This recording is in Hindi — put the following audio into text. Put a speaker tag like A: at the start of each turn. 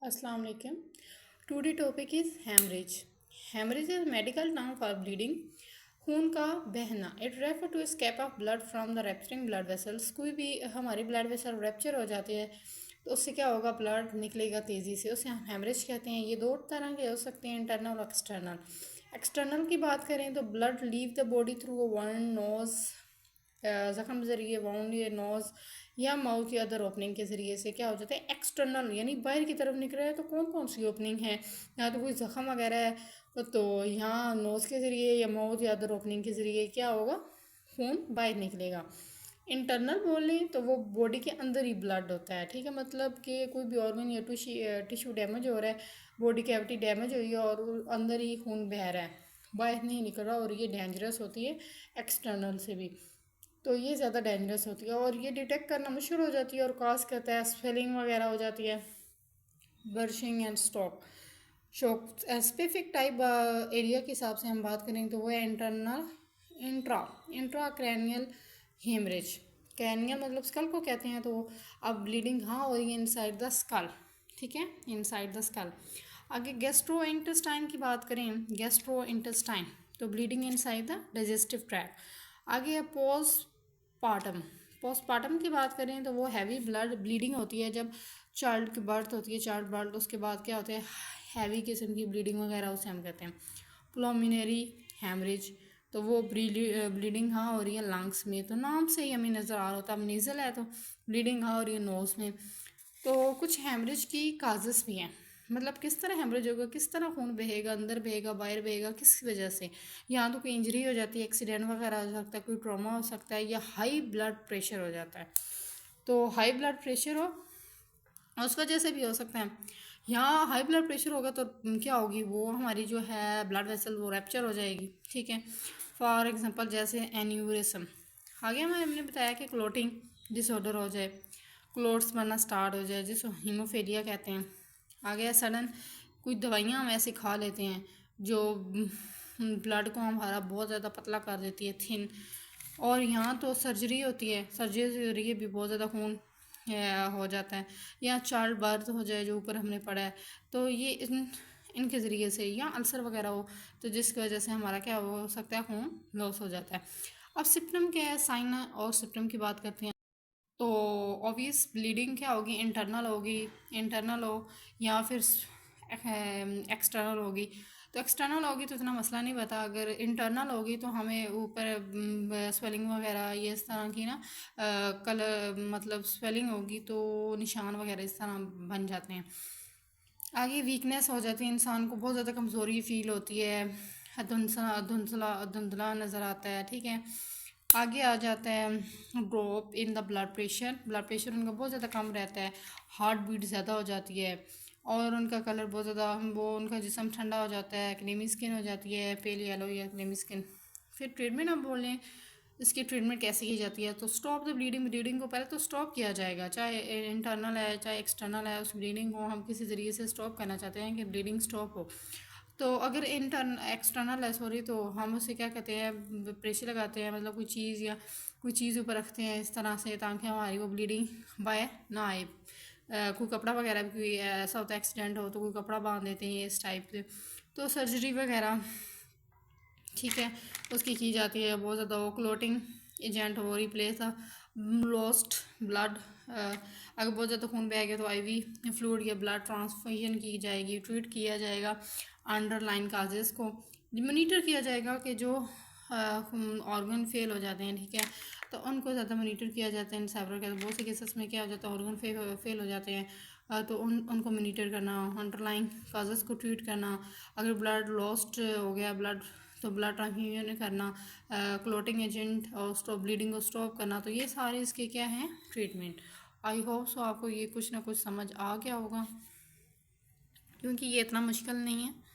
A: Assalamu alaikum. Today topic is hemorrhage. Hemorrhage is a medical term for bleeding. खून का बहना. It refer to escape of blood from the rupturing blood vessels. कोई भी हमारी blood vessel rupture हो जाती है तो उससे क्या होगा, ब्लड निकलेगा तेज़ी से, उसे हम हेमरेज कहते हैं। ये दो तरह के हो सकते हैं, इंटरनल और एक्सटर्नल। एक्सटर्नल की बात करें तो blood leave the body through one nose, ज़ख्म ज़रिए, वाउंड या नोज़ या माउथ या अदर ओपनिंग के ज़रिए से क्या हो जाता है, एक्सटर्नल यानी बाहर की तरफ निकल रहा है। तो कौन कौन सी ओपनिंग है, या तो कोई ज़ख्म वगैरह है तो यहाँ नोज़ के ज़रिए या माउथ या अदर ओपनिंग के ज़रिए क्या होगा, खून बाहर निकलेगा। इंटरनल बोल लें तो वो बॉडी के अंदर ही ब्लड होता है, ठीक है। मतलब कि कोई भी ऑर्गन या टिश्यू डैमेज हो रहा है, बॉडी कैविटी डैमेज हुई है और अंदर ही खून बह रहा है, बाहर नहीं निकल रहा, और ये डेंजरस होती है एक्सटर्नल से भी। तो ये ज़्यादा डेंजरस होती है और ये डिटेक्ट करना मुश्किल हो जाती है और कॉज करता है स्वेलिंग वगैरह हो जाती है, bursting and stock shock. Specific type area के हिसाब से हम बात करें तो वो है internal intra intra cranial haemorrhage. Cranial मतलब स्कल को कहते हैं। तो अब ब्लीडिंग हाँ हो रही है इनसाइड द स्कल, ठीक है, इनसाइड द स्कल। आगे गैस्ट्रो इंटेस्टाइन की बात करें, गैस्ट्रो इंटेस्टाइन तो bleeding inside the digestive tract. आगे है पोस्टपार्टम। पोस्टपार्टम की बात करें तो वो हैवी ब्लड ब्लीडिंग होती है जब चाइल्ड की बर्थ होती है, चाइल्ड बर्थ, उसके बाद क्या होता है, हैवी किस्म की ब्लीडिंग वगैरह, उसे हम कहते हैं प्लुमिनरी हेमरेज। तो वो ब्लीडिंग हाँ हो रही है लंग्स में, तो नाम से ही हमें नज़र आ रहा होता है, अब नीजल है तो ब्लीडिंग हाँ हो रही है नोज़ में। तो कुछ हेमरेज की काजेस भी हैं, मतलब किस तरह हेमरेज होगा, किस तरह खून बहेगा, अंदर बहेगा बाहर बहेगा, किस वजह से। यहाँ तो कोई इंजरी हो जाती है, एक्सीडेंट वगैरह हो सकता है, कोई ट्रॉमा हो सकता है, या हाई ब्लड प्रेशर हो जाता है। तो हाई ब्लड प्रेशर हो उस वजह से भी हो सकता है। यहाँ हाई ब्लड प्रेशर होगा तो क्या होगी, वो हमारी जो है ब्लड वेसल वो रैप्चर हो जाएगी, ठीक है। फॉर एग्जांपल जैसे एन्यूरिज्म। आगे हमने बताया कि क्लोटिंग डिसऑर्डर हो जाए, क्लोट्स बनना स्टार्ट हो जाए, जिसको हीमोफीलिया कहते हैं। आगे सडन कुछ दवाइयाँ हम ऐसे खा लेते हैं जो ब्लड को हमारा बहुत ज़्यादा पतला कर देती है, थिन। और यहाँ तो सर्जरी होती है, सर्जरी के जरिए भी बहुत ज़्यादा खून हो जाता है। या चाइल्ड बर्थ हो जाए जो ऊपर हमने पढ़ा है, तो ये इनके ज़रिए से, या अल्सर वगैरह हो तो जिसकी वजह से हमारा क्या हो सकता है, खून लॉस हो जाता है। अब सिम्टम क्या है, साइन और सिम्टम की बात करते हैं। तो ऑब्वियस ब्लीडिंग क्या होगी, इंटरनल होगी, इंटरनल हो या फिर एक्सटर्नल होगी। तो एक्सटर्नल होगी तो इतना मसला नहीं बता, अगर इंटरनल होगी तो हमें ऊपर स्वेलिंग वगैरह ये इस तरह की ना कलर, मतलब स्वेलिंग होगी तो निशान वगैरह इस तरह बन जाते हैं। आगे वीकनेस हो जाती है, इंसान को बहुत ज़्यादा कमज़ोरी फील होती है, धुंधला धुंधला धुंधला नज़र आता है, ठीक है। आगे आ जाता है drop in the blood pressure. Blood pressure उनका बहुत ज़्यादा कम रहता है, हार्ट बीट ज़्यादा हो जाती है, और उनका कलर बहुत ज़्यादा, वो उनका जिस्म ठंडा हो जाता है, क्रीमी स्किन हो जाती है, पेल येलो या क्रीमी स्किन। फिर ट्रीटमेंट आप बोल लें, इसकी ट्रीटमेंट कैसे की जाती है। तो स्टॉप द ब्लीडिंग, ब्लीडिंग को पहले तो स्टॉप किया जाएगा, चाहे इंटरनल है चाहे एक्सटर्नल है, उस ब्लीडिंग को हम किसी ज़रिए से स्टॉप करना चाहते हैं कि ब्लीडिंग स्टॉप हो। तो अगर एक्सटर्नल है सॉरी, तो हम उसे क्या कहते हैं, प्रेशर लगाते हैं, मतलब कोई चीज़ या कोई चीज़ ऊपर रखते हैं इस तरह से, ताकि हमारी वो ब्लीडिंग बाहर ना आए। कोई कपड़ा वगैरह भी, कोई ऐसा होता है एक्सीडेंट हो तो कोई कपड़ा बांध देते हैं इस टाइप से। तो सर्जरी वगैरह, ठीक है, उसकी की जाती है। बहुत ज़्यादा वो क्लोटिंग एजेंट हो, रिप्लेस लॉस्ट ब्लड। अगर बहुत ज़्यादा खून बह गया तो आईवी फ्लूइड या ब्लड ट्रांसफ्यूजन की जाएगी, ट्रीट किया जाएगा अंडरलाइन काजेज़ को, मॉनिटर किया जाएगा कि जो ऑर्गन फेल हो जाते हैं, ठीक है, तो उनको ज़्यादा मॉनिटर किया जाता है। इन सेवरल के बहुत से केसेस में क्या हो जाता है, ऑर्गन फेल हो जाते हैं, तो उनको मॉनिटर करना, अंडरलाइन काजेज़ को ट्रीट करना। अगर ब्लड लॉस्ट हो गया ब्लड, तो ब्लड ट्रांसफ्यूजन करना, क्लोटिंग एजेंट और स्टॉप ब्लीडिंग को स्टॉप करना। तो ये सारे इसके क्या हैं, ट्रीटमेंट। आई होप सो आपको ये कुछ ना कुछ समझ आ गया होगा, क्योंकि ये इतना मुश्किल नहीं है।